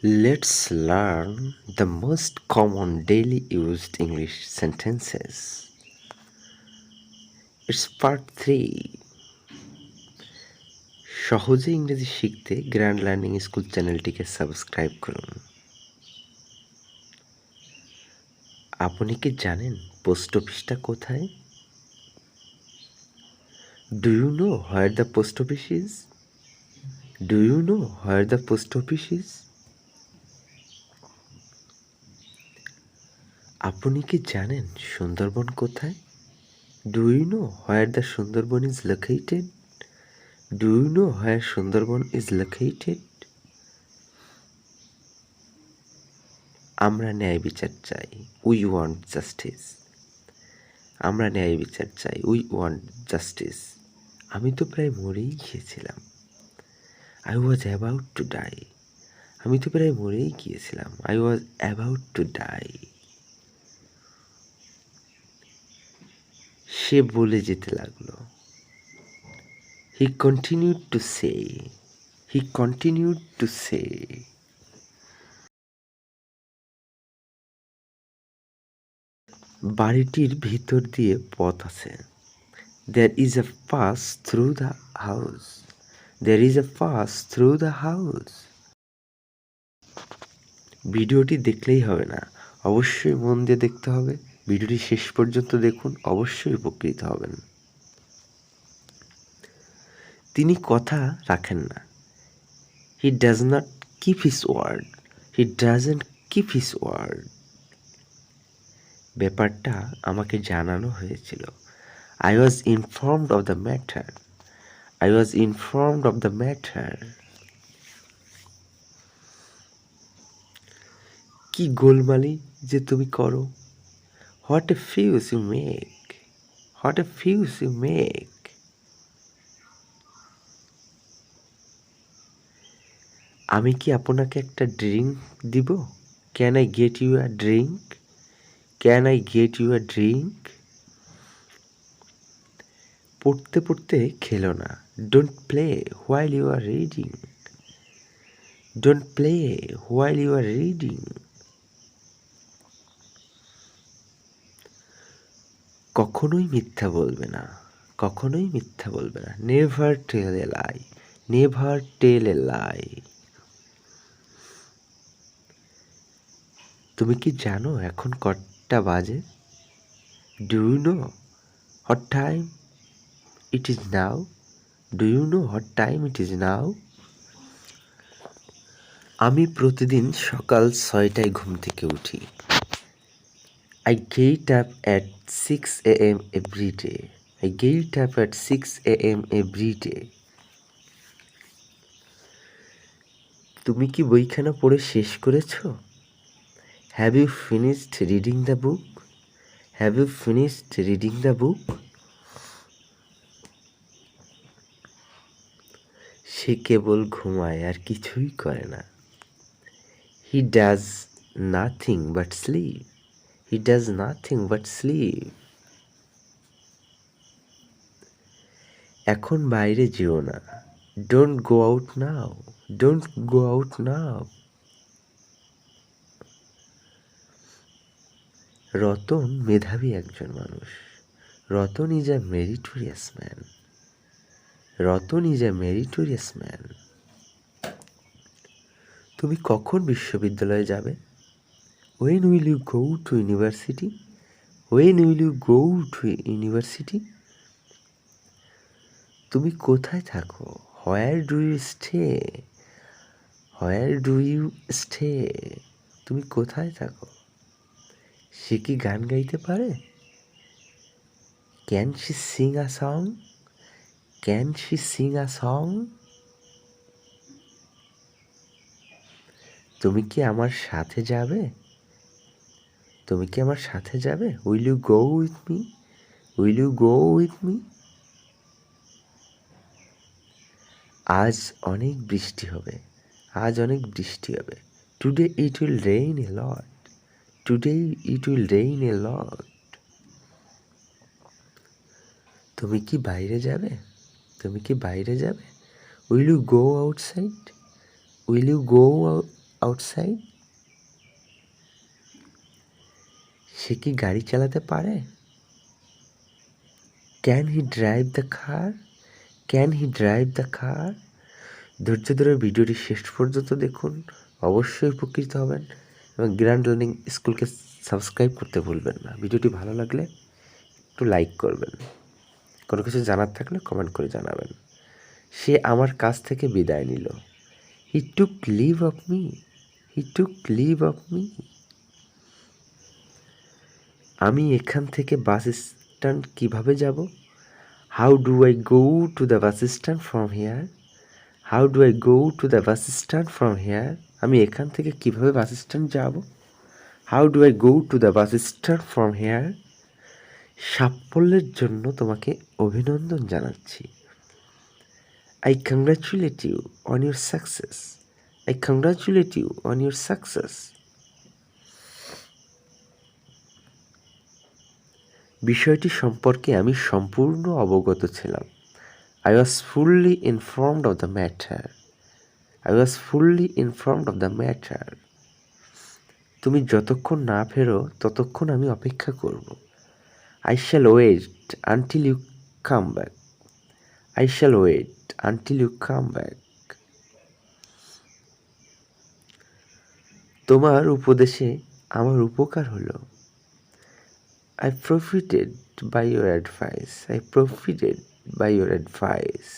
Let's learn the most common daily used English sentences. It's part 3. সহজে ইংরেজি শিখতে grand learning school চ্যানেলটিকে subscribe করুন। আপনি কি জানেন পোস্ট অফিসটা কোথায়? Do you know where the post office is? Do you know where the post office is? আপনি কি জানেন সুন্দরবন কোথায়? Do you know where the Sundarban is located? Do you know where Sundarban is located? আমরা ন্যায় বিচার চাই, উই ওয়ান্ট জাস্টিস। আমরা ন্যায় বিচার চাই, উই ওয়ান্ট জাস্টিস। আমি তো প্রায় মরেই গিয়েছিলাম, I was about to die. আমি তো প্রায় মরেই গিয়েছিলাম, I was about to die. সে বলে যেতে লাগলো, he continued to say, he continued to say. বাড়িটির ভিতর দিয়ে পথ আছে। There is a pass through the house. There is a pass through the house. ভিডিওটি দেখলেই হবে না, অবশ্যই মন দিয়ে দেখতে হবে। ভিডিওটি শেষ পর্যন্ত দেখুন, অবশ্যই উপকৃত হবেন। তিনি কথা রাখেন না। He does not keep his word. He doesn't keep his word. ব্যাপারটা আমাকে জানানো হয়েছিল। I was informed of the matter. I was informed of the matter. কি গোলমালি যে তুমি করো। What a fuss you make. What a fuss you make. আমি কি আপনাকে একটা ড্রিঙ্ক দিব? Can I get you a drink? Can I get you a drink? পড়তে পড়তে খেলো না। Don't play while you are reading. Don't play while you are reading. কখনোই মিথ্যা বলবে না। কখনোই মিথ্যা বলবে না। Never tell a lie. Never tell a lie. তুমি কি জানো এখন কটা বাজে? Do you know what time it is now? Do you know what time it is now? আমি প্রতিদিন সকাল 6টায় ঘুম থেকে উঠি। I get up at 6 a.m. every day. I get up at 6 a.m. every day. তুমি কি বইখানা পড়ে শেষ করেছো? Have you finished reading the book? Have you finished reading the book? সে কেবল ঘুমায় আর কিছুই করে না। He does nothing but sleep. He does nothing but sleep. এখন বাইরে যেও না। Don't go out now. Don't go out now. Ratan মেধাবী একজন মানুষ। Ratan is a meritorious man. Ratan is a meritorious man. তুমি কখন বিশ্ববিদ্যালয়ে যাবে? When will you go to university? When will you go to university? তুমি কোথায় থাকো? Where do you stay? Where do you stay? তুমি কোথায় থাকো? সে কি গান গাইতে পারে? Can she sing a song? Can she sing a song? তুমি কি আমার সাথে যাবে? তুমি কি আমার সাথে যাবে? Will you go with me? Will you go with me? আজ অনেক বৃষ্টি হবে। আজ অনেক বৃষ্টি হবে। Today it will rain a lot. Today it will rain a lot. তুমি কি বাইরে যাবে? তুমি কি বাইরে যাবে? Will you go outside? Will you go outside? সে কি গাড়ি চালাতে পারে? Can he drive the car? Can he drive the car? ধৈর্য ধরে ভিডিওটি শেষ পর্যন্ত দেখুন, অবশ্যই উপকৃত হবেন এবং গ্র্যান্ড লার্নিং স্কুলকে সাবস্ক্রাইব করতে ভুলবেন না। ভিডিওটি ভালো লাগলে একটু লাইক করবেন, কোনো কিছু জানার থাকলে কমেন্ট করে জানাবেন। সে আমার কাছ থেকে বিদায় নিল। He took leave of me. He took leave of me. আমি এখান থেকে বাস স্ট্যান্ড কিভাবে যাব? How do I go to the bus stand from here? How do I go to the bus stand from here? আমি এখান থেকে কিভাবে bus stand যাব? How do I go to the bus stand from here? সাফল্যের জন্য তোমাকে অভিনন্দন জানাচ্ছি। I congratulate you on your success. I congratulate you on your success. বিষয়টি সম্পর্কে আমি সম্পূর্ণ অবগত ছিলাম। I was fully informed of the matter. I was fully informed of the matter. তুমি যতক্ষণ না ফেরো ততক্ষণ আমি অপেক্ষা করব। I shall wait until you come back. I shall wait until you come back. তোমার উপদেশে আমার উপকার হলো। I profited by your advice. I profited by your advice.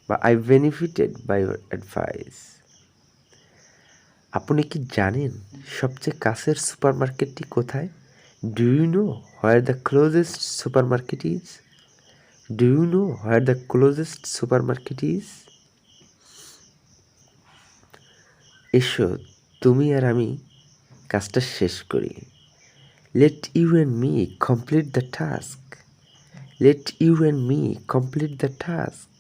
বা I benefited by your advice. আপনি কি জানেন সবচেয়ে কাছের সুপারমার্কেটটি কোথায়? Do you know where the closest supermarket is? Do you know where the closest supermarket is? এসো তুমি আর আমি কাজটা শেষ করি। Let you and me complete the task. Let you and me complete the task.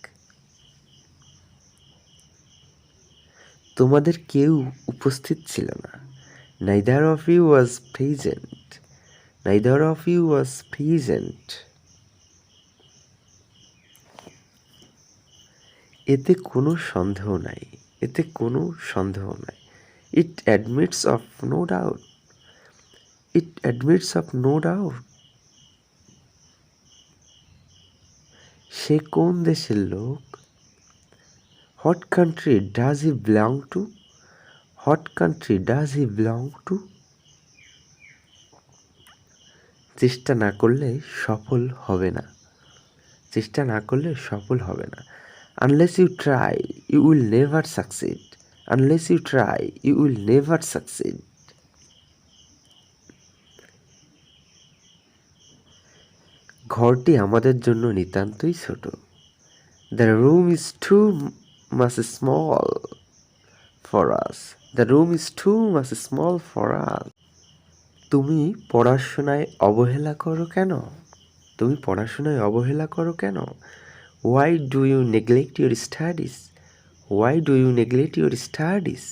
তোমাদের কেউ উপস্থিত ছিল না। Neither of you was present. Neither of you was present. এতে কোনো সন্দেহ নাই। এতে কোনো সন্দেহ নাই। It admits of no doubt. It admits of no doubt. সে কোন দেশের লোক? What country does he belong to? What country does he belong to? চেষ্টা না করলে সফল হবে না। চেষ্টা না করলে সফল হবে না। Unless you try, you will never succeed. Unless you try, you will never succeed. ঘরটি আমাদের জন্য নিতান্তই ছোট। The room is too much small for us. The room is too much small for us. তুমি পড়াশোনায় অবহেলা করো কেন? তুমি পড়াশোনায় অবহেলা করো কেন? Why do you neglect your studies? Why do you neglect your studies?